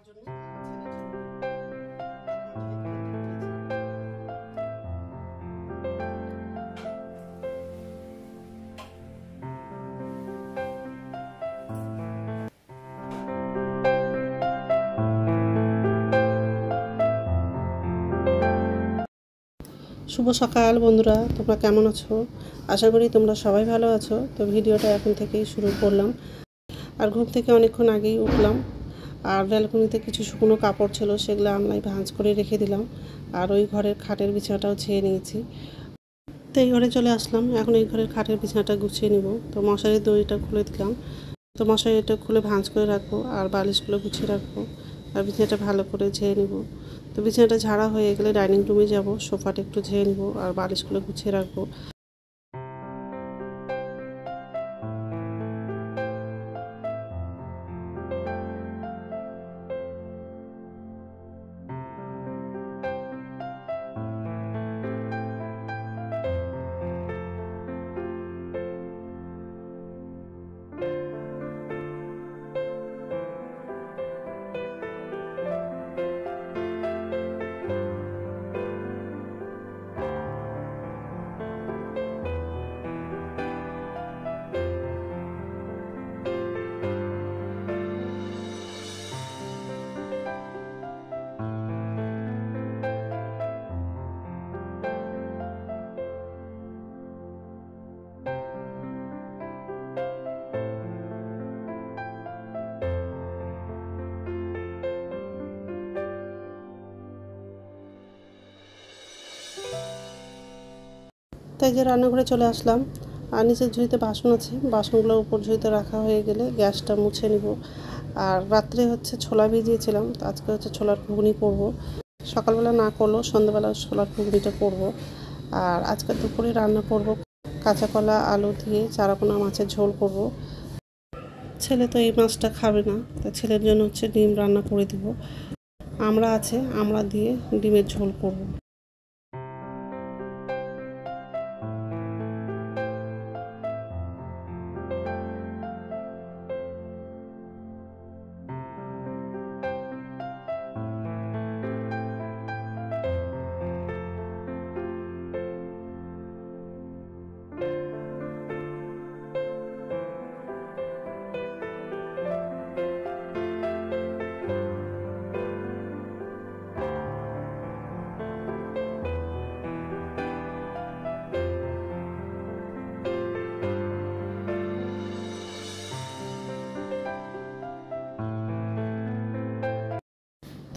জন্য শুভ সকাল বন্ধুরা, তোমরা কেমন আছো? আশা করি তোমরা সবাই ভালো আছো। তো ভিডিওটা এখন থেকেই শুরু করলাম। আর ঘুম থেকে অনেকক্ষণ আগেই উঠলাম। আর ব্যালকনিতে কিছু শুকনো কাপড় ছিল, সেগুলো আমলাই ভাঁজ করে রেখে দিলাম। আর ওই ঘরের খাটের বিছানাটাও ছেয়ে নিয়েছি। তো এই ঘরে চলে আসলাম। এখন এই ঘরের খাটের বিছানাটা গুছিয়ে নিব। তো মশারির দড়িটা খুলে দিলাম। তো মশারিটা খুলে ভাঁজ করে রাখবো আর বালিশগুলো গুছিয়ে রাখবো। আর বিছানাটা ভালো করে ঝেড়ে নিব। তো বিছানাটা ঝাড়া হয়ে গেলে ডাইনিং রুমে যাব, সোফাটা একটু ঝেড়ে নিব আর বালিশগুলো গুছিয়ে রাখবো। তাই যে রান্নাঘরে চলে আসলাম। আর নিচের ঝুড়িতে বাসন আছে, বাসনগুলো উপর ঝুড়িতে রাখা হয়ে গেলে গ্যাসটা মুছে নিব। আর রাত্রে হচ্ছে ছোলা ভিজিয়েছিলাম, তো আজকে হচ্ছে ছোলার ঘুগনি করব। সকালবেলা না করলেও সন্ধ্যাবেলা ছোলার ঘুগনিটা করব। আর আজকে দুপুরে রান্না করব কাঁচা কলা আলু দিয়ে চারাপোনা মাছের ঝোল করব। ছেলে তো এই মাছটা খাবে না, তা ছেলের জন্য হচ্ছে ডিম রান্না করে দিব। আমরা আছে, আমরা দিয়ে ডিমের ঝোল করব।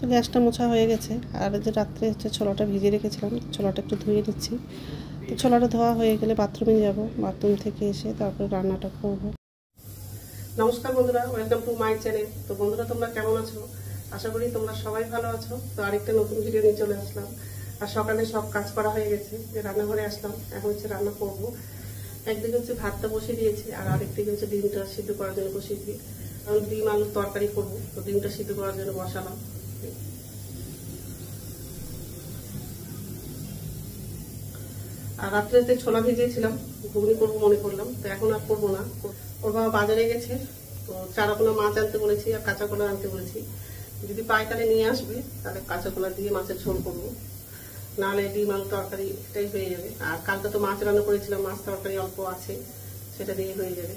তো গ্যাসটা মোছা হয়ে গেছে। আর যে রাত্রে হচ্ছে ছোলাটা ভিজিয়ে রেখেছিলাম, ছোলাটা একটু ধুয়ে নিচ্ছি। তো ছোলাটা ধোয়া হয়ে গেলে বাথরুমে যাব, বাথরুম থেকে এসে তারপরে রান্নাটা করব। নমস্কার বন্ধুরা, ওয়েলকাম টু মাই চ্যানেল। তো বন্ধুরা, তোমরা কেমন আছো? আশা করি তোমরা সবাই ভালো আছো। তো আরেকটা নতুন ভিডিও নিয়ে চলে আসলাম। আর সকালে সব কাজ করা হয়ে গেছে, যে রান্নাঘরে আসলাম, এখন হচ্ছে রান্না করব। একদিকে হচ্ছে ভাতটা বসিয়ে দিয়েছি, আর আরেকদিকে হচ্ছে ডিমটা সিদ্ধ করার জন্য বসিয়ে দিই। কারণ ডিম আলুর তরকারি করবো, তো ডিমটা সিদ্ধ করার জন্য বসালাম। আর রাত্রেতে ছোলা ভিজিয়েছিলাম, ঘুগনি করবো মনে করলাম, তো এখন আর করবো না। ওর বাবা বাজারে গেছে, তো চারাপোনা মাছ আনতে বলেছি আর কাঁচা কলা আনতে বলেছি। যদি পায় তাহলে নিয়ে আসবে, তাহলে কাঁচা কলা দিয়ে মাছের ঝোল করবো। নাহলে ডিম আলু তরকারি এটাই হয়ে যাবে। আর কালকে তো মাছ রান্না করেছিলাম, মাছ তরকারি অল্প আছে, সেটা দিয়ে হয়ে যাবে।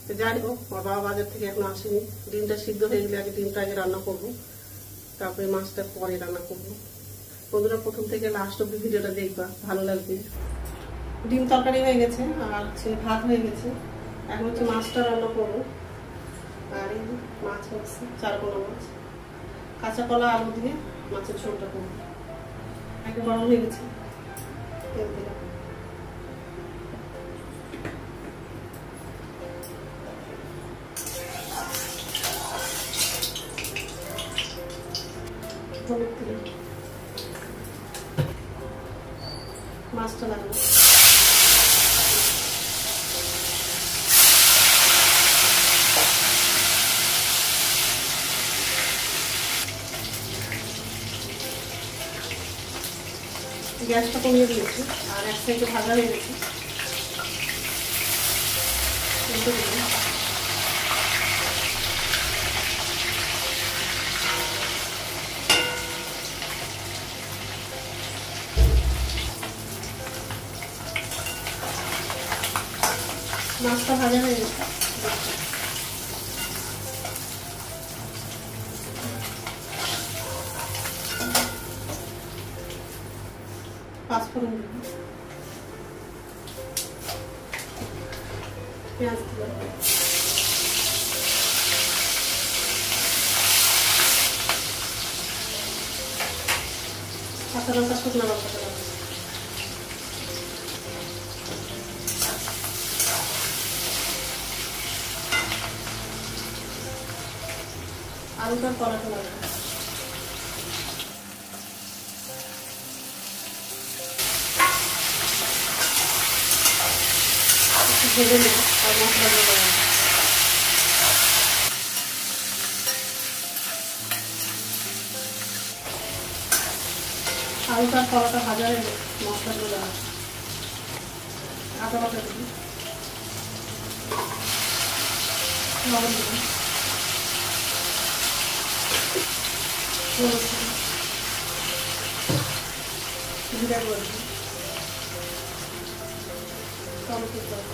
তো যাই হোক, ওর বাবা বাজার থেকে এখনো আসেনি। ডিমটা সিদ্ধ হয়ে গেলে আগে ডিমটা আগে রান্না করবো, তারপরে মাছটা পরে রান্না করবো। বন্ধুরা, প্রথম থেকে লাস্ট অব্দি ভিডিওটা দেখবা, ভালো লাগবে। ডিম তরকারি হয়ে গেছে আর হচ্ছে ভাত হয়ে গেছে। এখন হচ্ছে মাছটা রান্না করবো। আর এই মাছ হচ্ছে চারাপোনা মাছ, কাঁচা কলা আলু দিয়ে মাছের ঝোলটা করবো। একটা গরম হয়ে গেছে, তেল দিলাম। হলুদ দিলাম, মাছটা লাগবে। গ্যাসটা কমিয়ে দিয়েছি আর এক সাইডে ভাজা হয়ে গেছে। মাছটা ভাজা হয়ে গেছে। পাঁচফোড়ন দেব, পেঁয়াজ দেব, কাঁচা লঙ্কা, শুকনো লঙ্কা দেব, আলুটার পরাটা লাগবে, ভেজে নেব আর মশলা দিয়ে দেবো। আলুটার পরাটা ভাজা হয়ে মশলা দিয়ে দেওয়া, আদা বাটা দেবো, লবণ দেবো, হলুদ দেবো, জিরা গুঁড়ো দেবো, টমেটো দেবো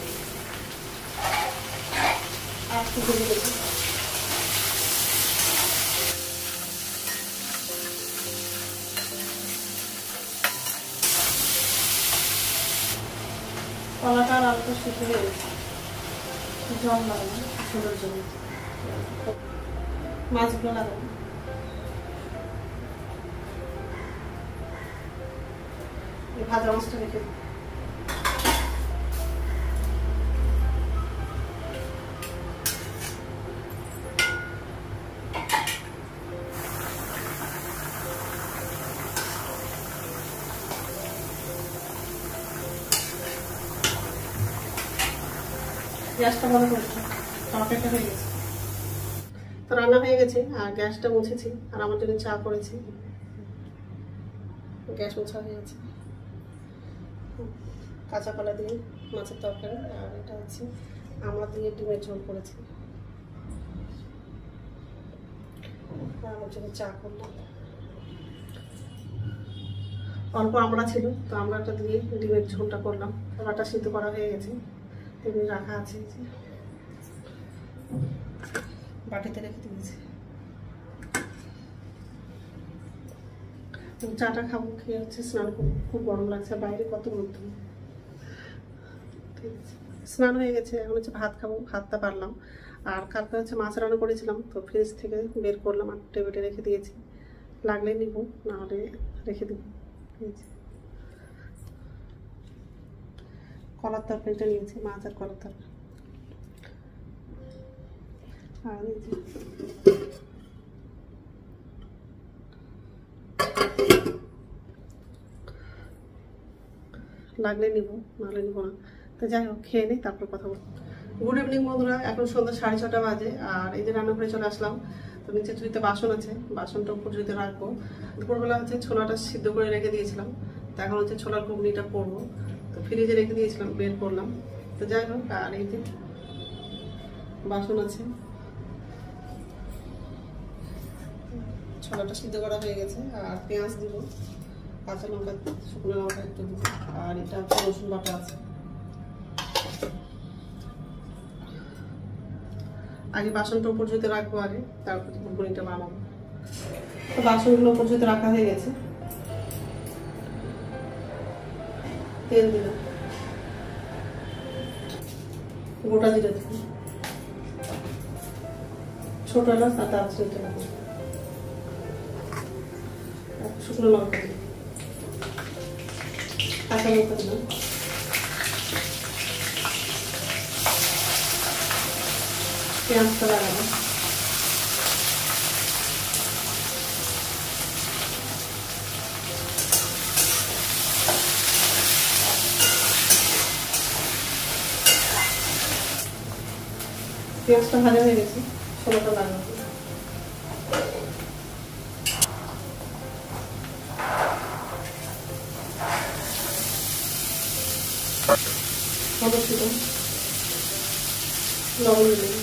আর একটু ভেজে দেবো। কলাটা আর আলুটা শুকিয়ে হয়ে গেছে, জল লাগাবো সুন্দর জন্য, মাছগুলো লাগাবো, ভাজা মাছটা রেখে দেবো। গ্যাসটা বন্ধ করেছি, তরকারিটা হয়ে গেছে। তো রান্না হয়ে গেছে আর গ্যাসটা মুছেছি আর আমার জন্য চা করেছি, গ্যাস মোছা হয়ে গেছে। কাঁচা কলা দিয়ে মাছের তরকারি আর এটা হচ্ছে আমড়া দিয়ে ডিমের ঝোল করেছি। আমার জন্য চা করলাম, অল্প আমড়া ছিল তো আমড়াটা দিয়ে ডিমের ঝোলটা করলাম। আমড়াটা সিদ্ধ করা হয়ে গেছে, তেমনি রাখা আছে, বাটিতে রেখে দিয়েছি। চাটা খাবো, খেয়ে হচ্ছে স্নান করবো, খুব গরম লাগছে, বাইরে কত রোদ। ঠিক আছে, স্নান হয়ে গেছে, এখন হচ্ছে ভাত খাবো, ভাতটা পারলাম। আর কালকে হচ্ছে মাছ রান্না করেছিলাম তো ফ্রিজ থেকে বের করলাম আর টেবিলে রেখে দিয়েছি, লাগলে নিব, নাহলে রেখে দিব। কলার তরকারিটা নিয়েছি, মাছ আর কলার তরকারি। আর লাগলে নিব, নাহলে নিব না। তো যাই হোক, খেয়ে নিই, তারপর কথা বলবো। গুড ইভিনিং বন্ধুরা, এখন সন্ধ্যা 6:30 বাজে আর এই যে রান্নাঘরে চলে আসলাম। তো নিচে ঝুড়িতে বাসন আছে, বাসনটা উপর ঝুড়িতে রাখবো। দুপুরবেলা হচ্ছে ছোলাটা সিদ্ধ করে রেখে দিয়েছিলাম, তো এখন হচ্ছে ছোলার ঘুগনিটা করবো। তো ফ্রিজে রেখে দিয়েছিলাম, বের করলাম। তো যাই হোক, আর এই যে বাসন আছে, ছোলাটা সিদ্ধ করা হয়ে গেছে। আর পেঁয়াজ দিব, কাঁচা লঙ্কা, শুকনো লঙ্কা একটু দিব, আর এটা হচ্ছে রসুন বাটা আছে। আগে বাসনটা উপর ঝুড়িতে রাখবো, আগে তারপর ঘুগনিটা বানাবো। তো বাসনগুলো উপর ঝুড়িতে রাখা হয়ে গেছে। তেল দিলাম, গোটা জিরে দিলাম, ছোট এলাচ আর দারচিনিটা দিলাম, শুকনো লঙ্কা দিলাম, কাঁচা লঙ্কা দিলাম, পেঁয়াজটা লাগাবো, পেঁয়াজটা ভাজা হয়ে গেছে, ছোলাটা লাগাবো, হলুদ দিলাম, লবণ দিলাম,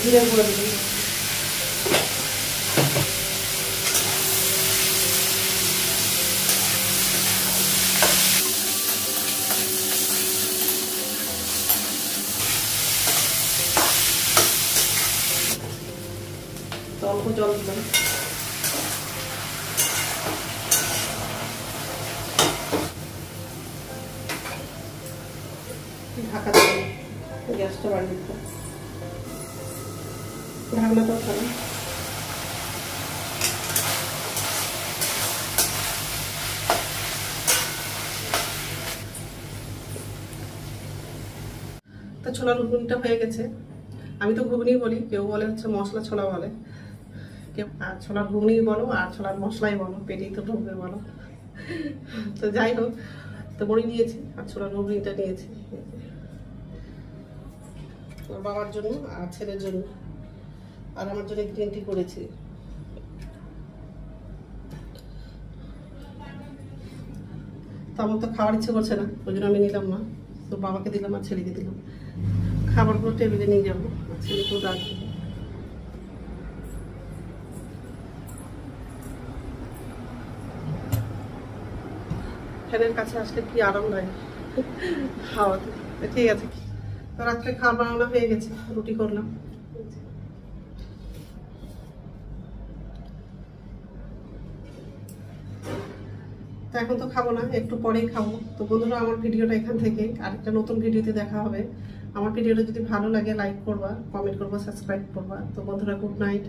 জিরে গুঁড়ো দিলাম, অল্প জল দিলাম, ঢাকা দিলাম, গ্যাসটা বাড়িয়ে দিলাম, ঢাকনাটাও খারাপ। তো ছোলার ঘুগনিটা হয়ে গেছে। আমি তো ঘুগনি বলি, কেউ বলে হচ্ছে মশলা ছোলা বলে, কেউ আর ছোলার ঘুগনি বলো আর ছোলার মশলাই বলো, পেটেই তো ঢুকবে বলো। তো যাই হোক, তো বড়ি নিয়েছি আর ছোলার ঘুগনিটা নিয়েছি বাবার জন্য আর ছেলের জন্য, আর আমার জন্য গ্রিন টি করেছি। তো আমার তো খাওয়ার ইচ্ছে করছে না, ওই জন্য আমি নিলাম না। তো বাবাকে দিলাম আর ছেলেকে দিলাম। খাবারগুলো টেবিলে নিয়ে যাবো, আর ছেলেকেও রাখবো। ফ্যানের কাছে আসলে কি আরাম লাগে হাওয়াতে। ঠিক আছে, তো রাত্রে খাবার বানানো হয়ে গেছে, রুটি করলাম। তো এখন তো খাবো না, একটু পরেই খাবো। তো বন্ধুরা, আমার ভিডিওটা এখান থেকে আরেকটা নতুন ভিডিওতে দেখা হবে। আমার ভিডিওটা যদি ভালো লাগে লাইক করবা, কমেন্ট করবা, সাবস্ক্রাইব করবা। তো বন্ধুরা, গুড নাইট।